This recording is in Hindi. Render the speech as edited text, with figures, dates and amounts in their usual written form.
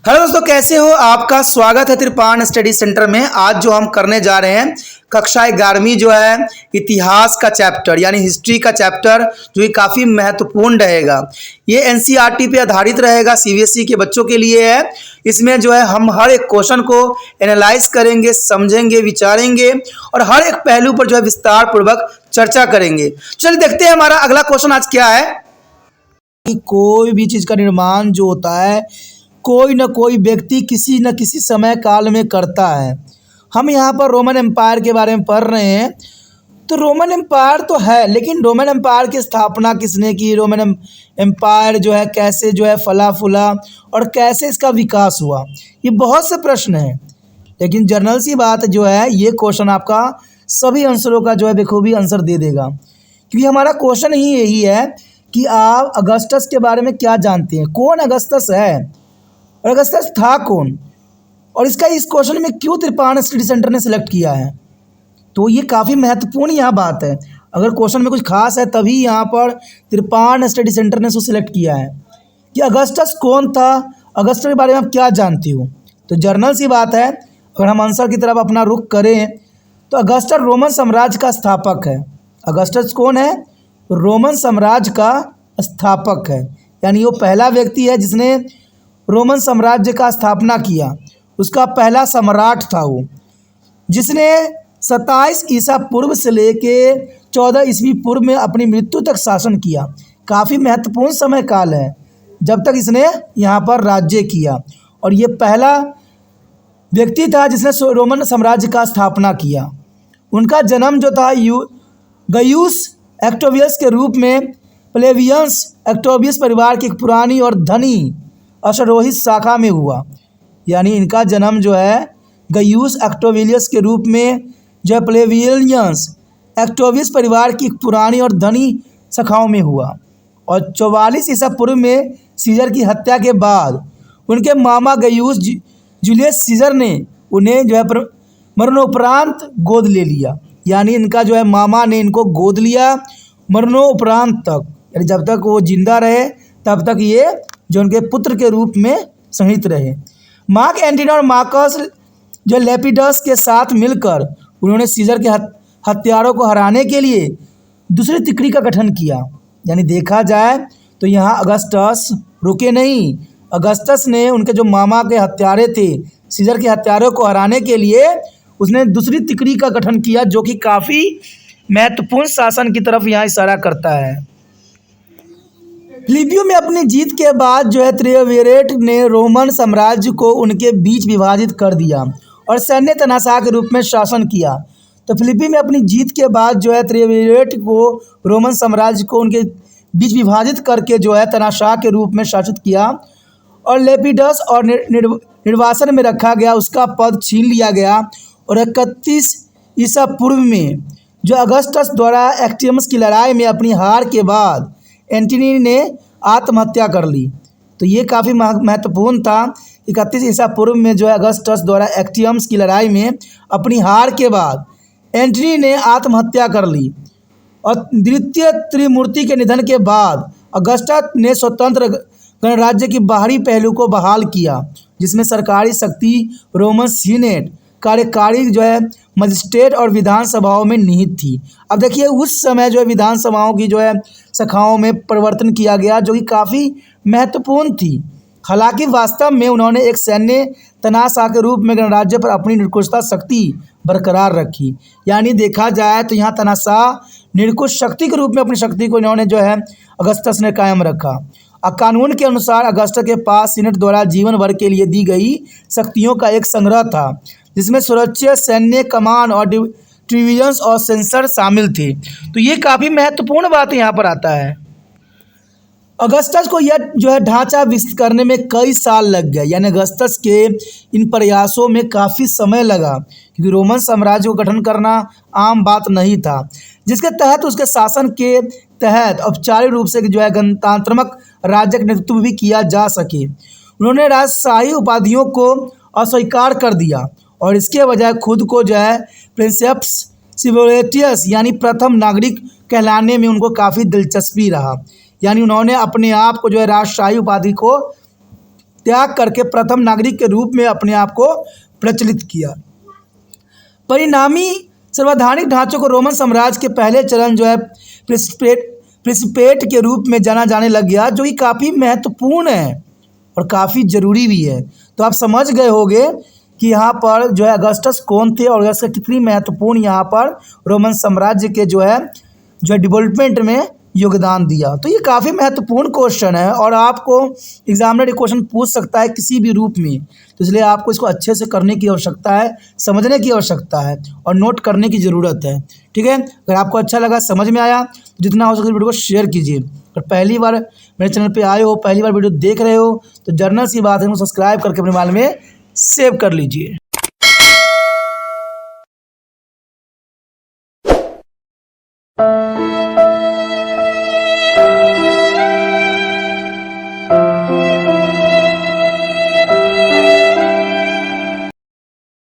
हेलो दोस्तों, कैसे हो? आपका स्वागत है त्रिपाण स्टडी सेंटर में। आज जो हम करने जा रहे हैं कक्षा 11वीं जो है इतिहास का चैप्टर यानी हिस्ट्री का चैप्टर, जो कि काफ़ी महत्वपूर्ण रहेगा। ये एनसीईआरटी पे आधारित रहेगा, सीबीएसई के बच्चों के लिए है। इसमें जो है हम हर एक क्वेश्चन को एनालाइज करेंगे, समझेंगे, विचारेंगे और हर एक पहलू पर जो है विस्तार पूर्वक चर्चा करेंगे। चलिए देखते हैं हमारा अगला क्वेश्चन आज क्या है। कि कोई भी चीज़ का निर्माण जो होता है कोई न कोई व्यक्ति किसी न किसी समय काल में करता है। हम यहाँ पर रोमन एम्पायर के बारे में पढ़ रहे हैं। तो रोमन एम्पायर तो है, लेकिन रोमन एम्पायर की स्थापना किसने की? रोमन एम्पायर जो है कैसे जो है फला फूला और कैसे इसका विकास हुआ, ये बहुत से प्रश्न हैं। लेकिन जनरल सी बात जो है, ये क्वेश्चन आपका सभी आंसरों का जो है बखूबी आंसर दे देगा, क्योंकि हमारा क्वेश्चन ही यही है कि आप अगस्टस के बारे में क्या जानते हैं, कौन अगस्टस है और अगस्टस था कौन, और इसका इस क्वेश्चन में क्यों त्रिपाण स्टडी सेंटर ने सिलेक्ट किया है। तो ये काफ़ी महत्वपूर्ण यहाँ बात है। अगर क्वेश्चन में कुछ खास है तभी यहाँ पर त्रिपाण स्टडी सेंटर ने उसको सिलेक्ट किया है कि अगस्टस कौन था, अगस्टस के बारे में आप क्या जानते हो। तो जर्नल सी बात है, अगर हम आंसर की तरफ अपना रुख करें तो अगस्टस रोमन साम्राज्य का स्थापक है। अगस्टस कौन है? रोमन साम्राज्य का स्थापक है, यानी वो पहला व्यक्ति है जिसने रोमन साम्राज्य का स्थापना किया। उसका पहला सम्राट था वो, जिसने 27 ईसा पूर्व से लेके 14 ईस्वी पूर्व में अपनी मृत्यु तक शासन किया। काफ़ी महत्वपूर्ण समय काल है जब तक इसने यहाँ पर राज्य किया, और ये पहला व्यक्ति था जिसने रोमन साम्राज्य का स्थापना किया। उनका जन्म जो था गयूस एक्टोवियस के रूप में प्लेवियंस एक्टोवियस परिवार की एक पुरानी और धनी अश्वरोहित शाखा में हुआ। यानी इनका जन्म जो है गयूस एक्टोविलियस के रूप में जो है प्लेवियंस एक्टोवियस परिवार की एक पुरानी और धनी शाखाओं में हुआ। और 44 ईसा पूर्व में सीजर की हत्या के बाद उनके मामा गयूस जूलियस सीजर ने उन्हें जो है मरणोपरांत गोद ले लिया। यानी इनका जो है मामा ने इनको गोद लिया मरणोपरांत तक, यानी जब तक वो जिंदा रहे तब तक ये जो उनके पुत्र के रूप में सहित रहे। मार्क एंटीना और मार्कस जो लेपिडस के साथ मिलकर उन्होंने सीजर के हत्यारों को हराने के लिए दूसरी तिकड़ी का गठन किया। यानी देखा जाए तो यहाँ अगस्टस रुके नहीं, अगस्टस ने उनके जो मामा के हत्यारे थे सीजर के हत्यारों को हराने के लिए उसने दूसरी तिकड़ी का गठन किया, जो कि काफ़ी महत्वपूर्ण शासन की तरफ यहाँ इशारा करता है। लिबियो में अपनी जीत के बाद जो है त्रियवेरेट ने रोमन साम्राज्य को उनके बीच विभाजित कर दिया और सैन्य तनाशाह के रूप में शासन किया। तो फिलिपी में अपनी जीत के बाद जो है त्रियवेरेट को रोमन साम्राज्य को उनके बीच विभाजित करके जो है तनाशाह के रूप में शासित किया, और लेपिडस और निर्वासन में रखा गया, उसका पद छीन लिया गया। और 31 ईसा पूर्व में जो अगस्टस द्वारा एक्टियमस की लड़ाई में अपनी हार के बाद एंटनी ने आत्महत्या कर ली। तो ये काफ़ी महत्वपूर्ण था। 31 ईसा पूर्व में जो है अगस्टस द्वारा एक्टियम्स की लड़ाई में अपनी हार के बाद एंटनी ने आत्महत्या कर ली। और द्वितीय त्रिमूर्ति के निधन के बाद अगस्टस ने स्वतंत्र गणराज्य की बाहरी पहलू को बहाल किया, जिसमें सरकारी शक्ति रोमन सीनेट, कार्यकारी जो है मजिस्ट्रेट और विधानसभाओं में निहित थी। अब देखिए उस समय जो है विधानसभाओं की जो है शाखाओं में परिवर्तन किया गया, जो कि काफ़ी महत्वपूर्ण थी। हालांकि वास्तव में उन्होंने एक सैन्य तनाशाह के रूप में गणराज्य पर अपनी निरंकुशता शक्ति बरकरार रखी। यानी देखा जाए तो यहाँ तनाशाह निरंकुश शक्ति के रूप में अपनी शक्ति को इन्होंने जो है अगस्टस ने कायम रखा। कानून के अनुसार अगस्टस के पास सीनेट द्वारा जीवन भर के लिए दी गई शक्तियों का एक संग्रह था, जिसमें सुरक्षा, सैन्य, कमान और डिवीजन्स और सेंसर शामिल थे। तो ये काफ़ी महत्वपूर्ण बात यहाँ पर आता है। अगस्टस को यह जो है ढांचा विकसित करने में कई साल लग गए, यानी अगस्टस के इन प्रयासों में काफ़ी समय लगा, क्योंकि रोमन साम्राज्य को गठन करना आम बात नहीं था, जिसके तहत उसके शासन के तहत औपचारिक रूप से जो है गणतंत्रात्मक राज्य का नेतृत्व भी किया जा सके। उन्होंने राजशाही उपाधियों को अस्वीकार कर दिया और इसके बजाय खुद को जो है प्रिंसेप्स सिविलिटियस यानी प्रथम नागरिक कहलाने में उनको काफ़ी दिलचस्पी रहा। यानी उन्होंने अपने आप को जो है राजशाही उपाधि को त्याग करके प्रथम नागरिक के रूप में अपने आप को प्रचलित किया। परिणामी संवैधानिक ढांचों को रोमन साम्राज्य के पहले चरण जो है प्रिंसिपेट के रूप में जाना जाने लग गया, जो कि काफ़ी महत्वपूर्ण है और काफ़ी ज़रूरी भी है। तो आप समझ गए होंगे कि यहाँ पर जो है अगस्टस कौन थे और अगस्टस कितनी महत्वपूर्ण यहाँ पर रोमन साम्राज्य के जो है डेवलपमेंट में योगदान दिया। तो ये काफ़ी महत्वपूर्ण क्वेश्चन है और आपको एग्जामिनर ये क्वेश्चन पूछ सकता है किसी भी रूप में, तो इसलिए आपको इसको अच्छे से करने की आवश्यकता है, समझने की आवश्यकता है और नोट करने की ज़रूरत है। ठीक है, अगर आपको अच्छा लगा, समझ में आया, तो जितना हो सके वीडियो को शेयर कीजिए। और पहली बार मेरे चैनल पे आए हो, पहली बार वीडियो देख रहे हो, तो जर्नल सी बात है, सब्सक्राइब करके अपने मोबाइल में सेव कर लीजिए।